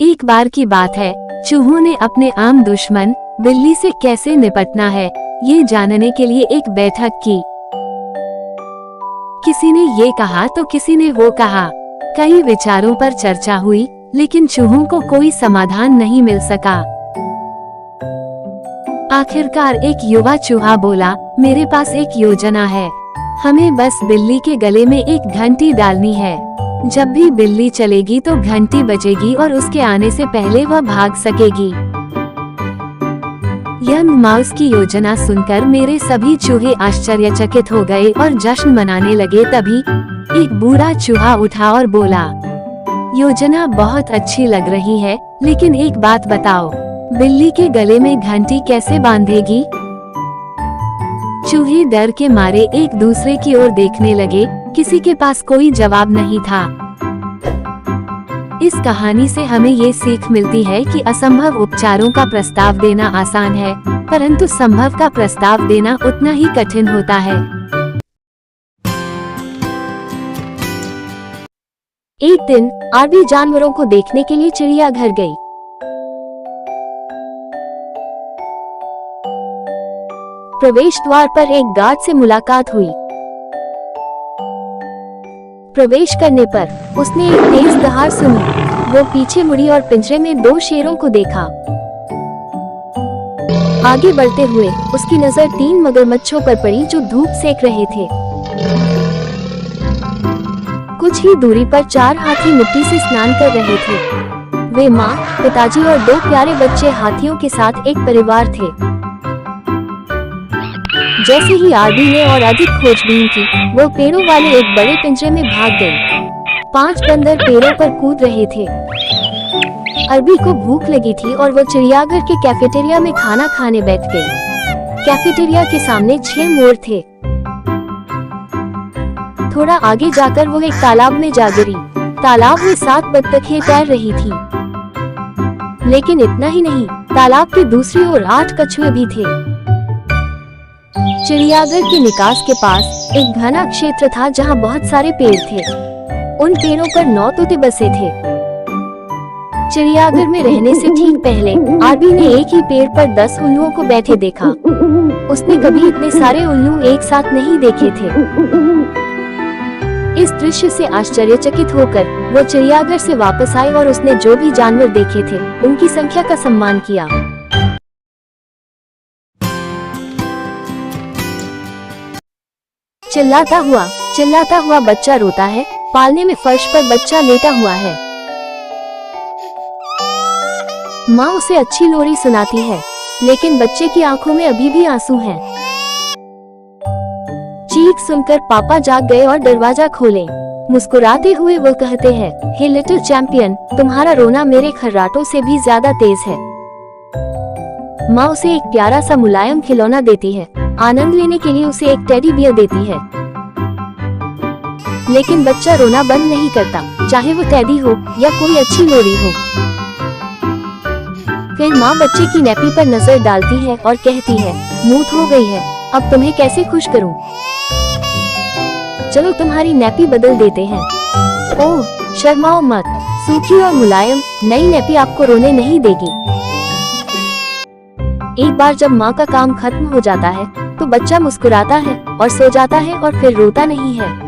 एक बार की बात है, चूहों ने अपने आम दुश्मन बिल्ली से कैसे निपटना है ये जानने के लिए एक बैठक की। किसी ने ये कहा तो किसी ने वो कहा। कई विचारों पर चर्चा हुई, लेकिन चूहों को कोई समाधान नहीं मिल सका। आखिरकार एक युवा चूहा बोला, मेरे पास एक योजना है। हमें बस बिल्ली के गले में एक घंटी डालनी है। जब भी बिल्ली चलेगी तो घंटी बजेगी और उसके आने से पहले वह भाग सकेगी। यंग माउस की योजना सुनकर मेरे सभी चूहे आश्चर्यचकित हो गए और जश्न मनाने लगे। तभी एक बूढ़ा चूहा उठा और बोला, योजना बहुत अच्छी लग रही है, लेकिन एक बात बताओ, बिल्ली के गले में घंटी कैसे बांधेगी? चूहे डर के मारे एक दूसरे की ओर देखने लगे। किसी के पास कोई जवाब नहीं था। इस कहानी से हमें ये सीख मिलती है कि असंभव उपचारों का प्रस्ताव देना आसान है, परंतु संभव का प्रस्ताव देना उतना ही कठिन होता है। एक दिन आरबी जानवरों को देखने के लिए चिड़ियाघर गई। प्रवेश द्वार पर एक गार्ड से मुलाकात हुई। प्रवेश करने पर उसने एक तेज दहाड़ सुनी। वो पीछे मुड़ी और पिंजरे में 2 शेरों को देखा। आगे बढ़ते हुए उसकी नजर 3 मगरमच्छों पर पड़ी जो धूप सेक रहे थे। कुछ ही दूरी पर 4 हाथी मिट्टी से स्नान कर रहे थे। वे माँ, पिताजी और 2 प्यारे बच्चे हाथियों के साथ एक परिवार थे। जैसे ही आरबी ने और अधिक खोजबीन की, वो पेड़ों वाले एक बड़े पिंजरे में भाग गई। 5 बंदर पेड़ों पर कूद रहे थे। आरबी को भूख लगी थी और वो चिड़ियाघर के कैफेटेरिया में खाना खाने बैठ गई। कैफेटेरिया के सामने 6 मोर थे। थोड़ा आगे जाकर वो एक तालाब में जा गिरी। तालाब में 7 बत्तखें तैर रही थी। लेकिन इतना ही नहीं, तालाब की दूसरी ओर 8 कछुए भी थे। चिड़ियाघर के निकास के पास एक घना क्षेत्र था जहाँ बहुत सारे पेड़ थे। उन पेड़ों पर 9 तोते बसे थे। चिड़ियाघर में रहने से ठीक पहले आरबी ने एक ही पेड़ पर 10 उल्लुओं को बैठे देखा। उसने कभी इतने सारे उल्लू एक साथ नहीं देखे थे। इस दृश्य से आश्चर्यचकित होकर वो चिड़ियाघर से वापस आई और उसने जो भी जानवर देखे थे उनकी संख्या का सम्मान किया। चिल्लाता हुआ बच्चा रोता है। पालने में फर्श पर बच्चा लेटा हुआ है। माँ उसे अच्छी लोरी सुनाती है, लेकिन बच्चे की आंखों में अभी भी आंसू हैं। चीख सुनकर पापा जाग गए और दरवाजा खोले। मुस्कुराते हुए वो कहते हैं, हे लिटिल चैंपियन, तुम्हारा रोना मेरे खर्राटों से भी ज्यादा तेज है। माँ उसे एक प्यारा सा मुलायम खिलौना देती है। आनंद लेने के लिए उसे एक टेडी बियर देती है। लेकिन बच्चा रोना बंद नहीं करता, चाहे वो टेडी हो या कोई अच्छी लोरी हो। फिर माँ बच्चे की नैपी पर नजर डालती है और कहती है, मूत हो गई है, अब तुम्हें कैसे खुश करूं? चलो तुम्हारी नैपी बदल देते हैं। ओह, शर्माओ मत, सूखी और मुलायम नई नैपी आपको रोने नहीं देगी। एक बार जब माँ का काम खत्म हो जाता है तो बच्चा मुस्कुराता है और सो जाता है और फिर रोता नहीं है।